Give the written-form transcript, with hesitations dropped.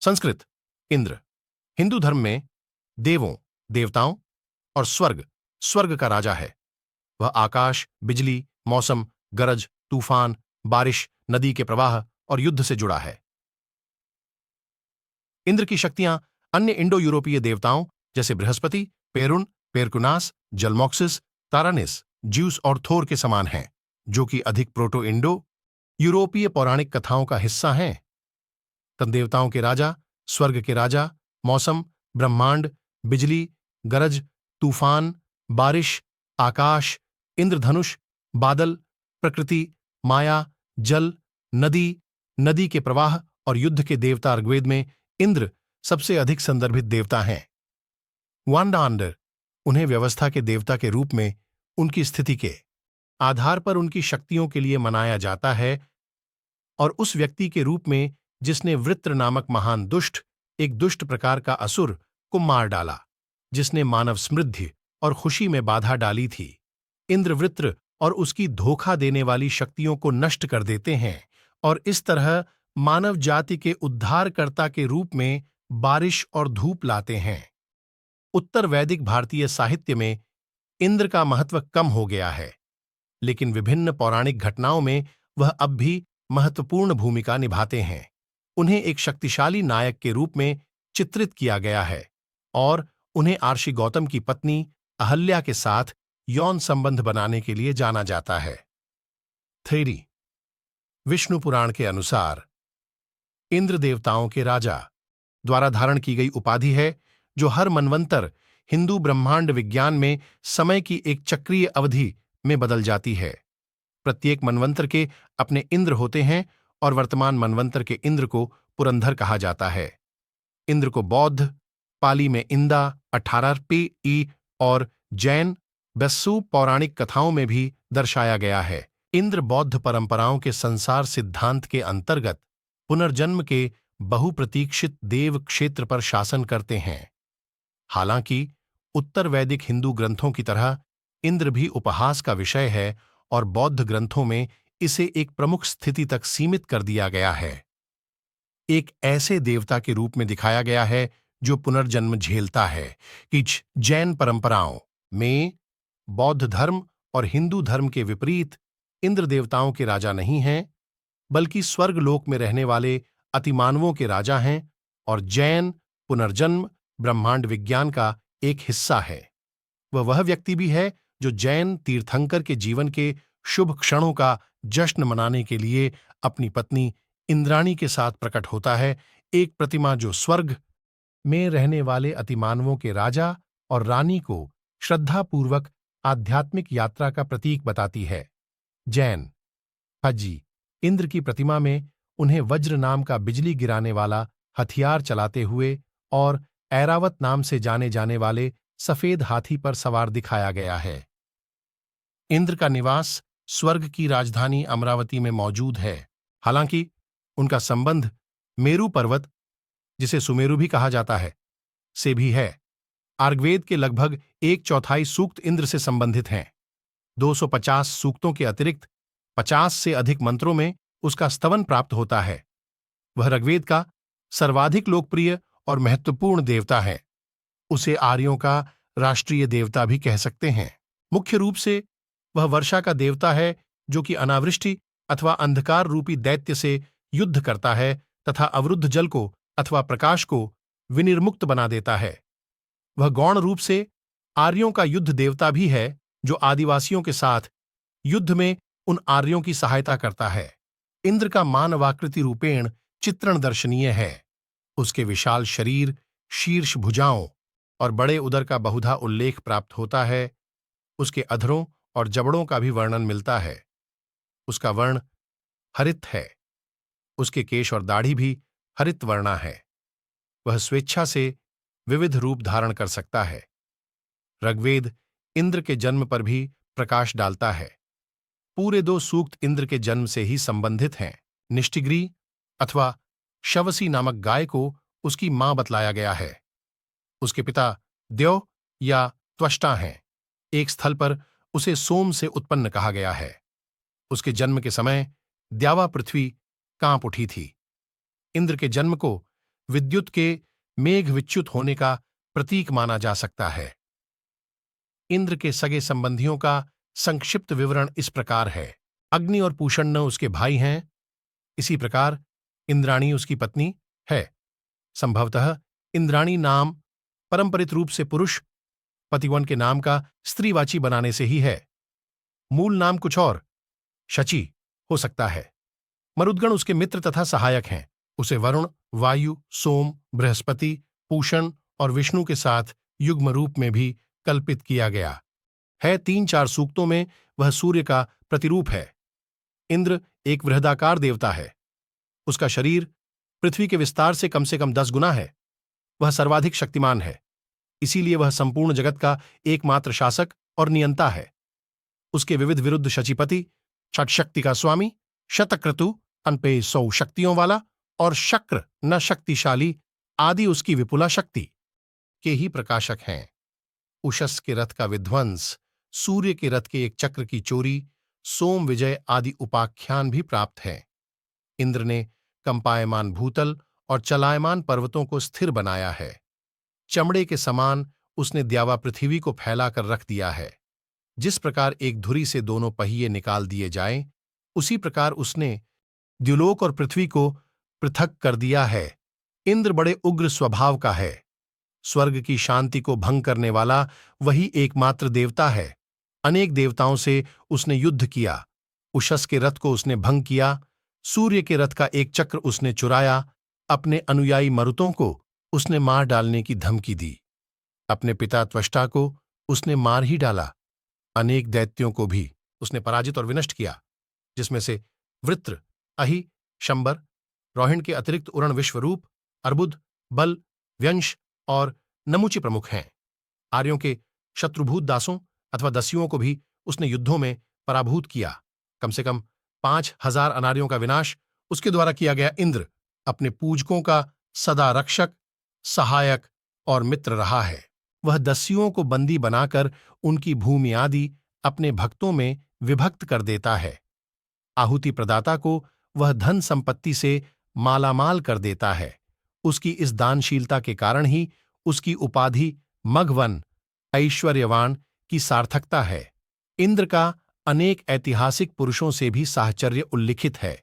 संस्कृत। इंद्र हिंदू धर्म में देवों, देवताओं और स्वर्ग का राजा है। वह आकाश, बिजली, मौसम, गरज, तूफान, बारिश, नदी के प्रवाह और युद्ध से जुड़ा है। इंद्र की शक्तियां अन्य इंडो यूरोपीय देवताओं जैसे बृहस्पति, पेरुन, पेरकुनास, जलमॉक्सिस, तारानिस, ज्यूस और थोर के समान हैं, जो कि अधिक प्रोटो इंडो यूरोपीय पौराणिक कथाओं का हिस्सा हैं। तब देवताओं के राजा, स्वर्ग के राजा, मौसम, ब्रह्मांड, बिजली, गरज, तूफान, बारिश, आकाश, इंद्रधनुष, बादल, प्रकृति, माया, जल, नदी, नदी के प्रवाह और युद्ध के देवता ऋग्वेद में इंद्र सबसे अधिक संदर्भित देवता हैं। वांडांडर उन्हें व्यवस्था के देवता के रूप में उनकी स्थिति के आधार पर उनकी शक्तियों के लिए मनाया जाता है और उस व्यक्ति के रूप में जिसने वृत्र नामक महान दुष्ट, एक दुष्ट प्रकार का असुर को मार डाला, जिसने मानव समृद्धि और खुशी में बाधा डाली थी। इंद्र वृत्र और उसकी धोखा देने वाली शक्तियों को नष्ट कर देते हैं और इस तरह मानव जाति के उद्धारकर्ता के रूप में बारिश और धूप लाते हैं। उत्तर वैदिक भारतीय साहित्य में इंद्र का महत्व कम हो गया है, लेकिन विभिन्न पौराणिक घटनाओं में वह अब भी महत्वपूर्ण भूमिका निभाते हैं। उन्हें एक शक्तिशाली नायक के रूप में चित्रित किया गया है और उन्हें आर्षि गौतम की पत्नी अहल्या के साथ यौन संबंध बनाने के लिए जाना जाता है। थ्योरी। विष्णु पुराण के अनुसार इंद्र देवताओं के राजा द्वारा धारण की गई उपाधि है जो हर मनवंतर हिंदू ब्रह्मांड विज्ञान में समय की एक चक्रीय अवधि में बदल जाती है। प्रत्येक मनवंतर के अपने इंद्र होते हैं और वर्तमान मनवंतर के इंद्र को पुरंदर कहा जाता है। इंद्र को बौद्ध, पाली में इंदा 18 पी और जैन बस्सु पौराणिक कथाओं में भी दर्शाया गया है। इंद्र बौद्ध परंपराओं के संसार सिद्धांत के अंतर्गत पुनर्जन्म के बहुप्रतीक्षित देव क्षेत्र पर शासन करते हैं। हालांकि उत्तर वैदिक हिंदू ग्रंथों की तरह इंद्र भी उपहास का विषय है और बौद्ध ग्रंथों में इसे एक प्रमुख स्थिति तक सीमित कर दिया गया है। एक ऐसे देवता के रूप में दिखाया गया है जो पुनर्जन्म झेलता है कि जैन परंपराओं में बौद्ध धर्म और हिंदू धर्म के विपरीत इंद्र देवताओं के राजा नहीं हैं, बल्कि स्वर्गलोक में रहने वाले अतिमानवों के राजा हैं और जैन पुनर्जन्म ब्रह्मांड विज्ञान का एक हिस्सा है। वह व्यक्ति भी है जो जैन तीर्थंकर के जीवन के शुभ क्षणों का जश्न मनाने के लिए अपनी पत्नी इंद्राणी के साथ प्रकट होता है, एक प्रतिमा जो स्वर्ग में रहने वाले अतिमानवों के राजा और रानी को श्रद्धापूर्वक आध्यात्मिक यात्रा का प्रतीक बताती है। जैन हजी इंद्र की प्रतिमा में उन्हें वज्र नाम का बिजली गिराने वाला हथियार चलाते हुए और ऐरावत नाम से जाने जाने वाले सफेद हाथी पर सवार दिखाया गया है। इंद्र का निवास स्वर्ग की राजधानी अमरावती में मौजूद है। हालांकि उनका संबंध मेरु पर्वत, जिसे सुमेरु भी कहा जाता है, से भी है। ऋग्वेद के लगभग 1/4 सूक्त इंद्र से संबंधित हैं। 250 सूक्तों के अतिरिक्त 50 से अधिक मंत्रों में उसका स्तवन प्राप्त होता है। वह ऋग्वेद का सर्वाधिक लोकप्रिय और महत्वपूर्ण देवता है। उसे आर्यों का राष्ट्रीय देवता भी कह सकते हैं। मुख्य रूप से वह वर्षा का देवता है जो कि अनावृष्टि अथवा अंधकार रूपी दैत्य से युद्ध करता है तथा अवरुद्ध जल को अथवा प्रकाश को विनिर्मुक्त बना देता है। वह गौण रूप से आर्यों का युद्ध देवता भी है जो आदिवासियों के साथ युद्ध में उन आर्यों की सहायता करता है। इंद्र का मानवाकृति रूपेण चित्रण दर्शनीय है। उसके विशाल शरीर, शीर्ष भुजाओं और बड़े उदर का बहुधा उल्लेख प्राप्त होता है। उसके अधरों और जबड़ों का भी वर्णन मिलता है। उसका वर्ण हरित है। उसके केश और दाढ़ी भी हरित वर्णा है। वह स्वेच्छा से विविध रूप धारण कर सकता है। ऋग्वेद इंद्र के जन्म पर भी प्रकाश डालता है। पूरे 2 सूक्त इंद्र के जन्म से ही संबंधित हैं। निष्टिग्री अथवा शवसी नामक गाय को उसकी मां बतलाया गया है। उसके पिता द्यौ या त्वष्टा हैं। एक स्थल पर उसे सोम से उत्पन्न कहा गया है। उसके जन्म के समय द्यावा पृथ्वी कांप उठी थी। इंद्र के जन्म को विद्युत के मेघ विच्युत होने का प्रतीक माना जा सकता है। इंद्र के सगे संबंधियों का संक्षिप्त विवरण इस प्रकार है। अग्नि और पूषण्ण उसके भाई हैं। इसी प्रकार इंद्राणी उसकी पत्नी है। संभवतः इंद्राणी नाम परंपरित रूप से पुरुष पतिवन के नाम का स्त्रीवाची बनाने से ही है। मूल नाम कुछ और शची हो सकता है। मरुद्गण उसके मित्र तथा सहायक हैं। उसे वरुण, वायु, सोम, बृहस्पति, पूषण और विष्णु के साथ युग्म रूप में भी कल्पित किया गया है। 3-4 सूक्तों में वह सूर्य का प्रतिरूप है। इंद्र एक वृहदाकार देवता है। उसका शरीर पृथ्वी के विस्तार से कम 10 गुना है। वह सर्वाधिक शक्तिमान है। इसीलिए वह संपूर्ण जगत का एकमात्र शासक और नियंता है। उसके विविध विरुद्ध शचीपति, षटशक्ति का स्वामी, शतक्रतु अनपे 100 शक्तियों वाला और शक्र न शक्तिशाली आदि उसकी विपुला शक्ति के ही प्रकाशक हैं। उषस के रथ का विध्वंस, सूर्य के रथ के एक चक्र की चोरी, सोम विजय आदि उपाख्यान भी प्राप्त हैं। इंद्र ने कंपायमान भूतल और चलायमान पर्वतों को स्थिर बनाया है। चमड़े के समान उसने द्यावा पृथ्वी को फैलाकर रख दिया है। जिस प्रकार एक धुरी से दोनों पहिए निकाल दिए जाएं, उसी प्रकार उसने द्युलोक और पृथ्वी को पृथक कर दिया है। इंद्र बड़े उग्र स्वभाव का है। स्वर्ग की शांति को भंग करने वाला वही एकमात्र देवता है। अनेक देवताओं से उसने युद्ध किया। उषस के रथ को उसने भंग किया। सूर्य के रथ का एक चक्र उसने चुराया। अपने अनुयायी मरुतों को उसने मार डालने की धमकी दी। अपने पिता त्वष्टा को उसने मार ही डाला। अनेक दैत्यों को भी उसने पराजित और विनष्ट किया, जिसमें से वृत्र, अहि, शंबर, रोहिण के अतिरिक्त उरण विश्वरूप, अर्बुद, बल, व्यंश और नमुचि प्रमुख हैं। आर्यों के शत्रुभूत दासों अथवा दस्युओं को भी उसने युद्धों में पराभूत किया। कम से कम 5000 अनार्यों का विनाश उसके द्वारा किया गया। इंद्र अपने पूजकों का सदा रक्षक, सहायक और मित्र रहा है। वह दस्युओं को बंदी बनाकर उनकी भूमि आदि अपने भक्तों में विभक्त कर देता है। आहुति प्रदाता को वह धन संपत्ति से मालामाल कर देता है। उसकी इस दानशीलता के कारण ही उसकी उपाधि मघवन, ऐश्वर्यवान की सार्थकता है। इंद्र का अनेक ऐतिहासिक पुरुषों से भी साहचर्य उल्लिखित है।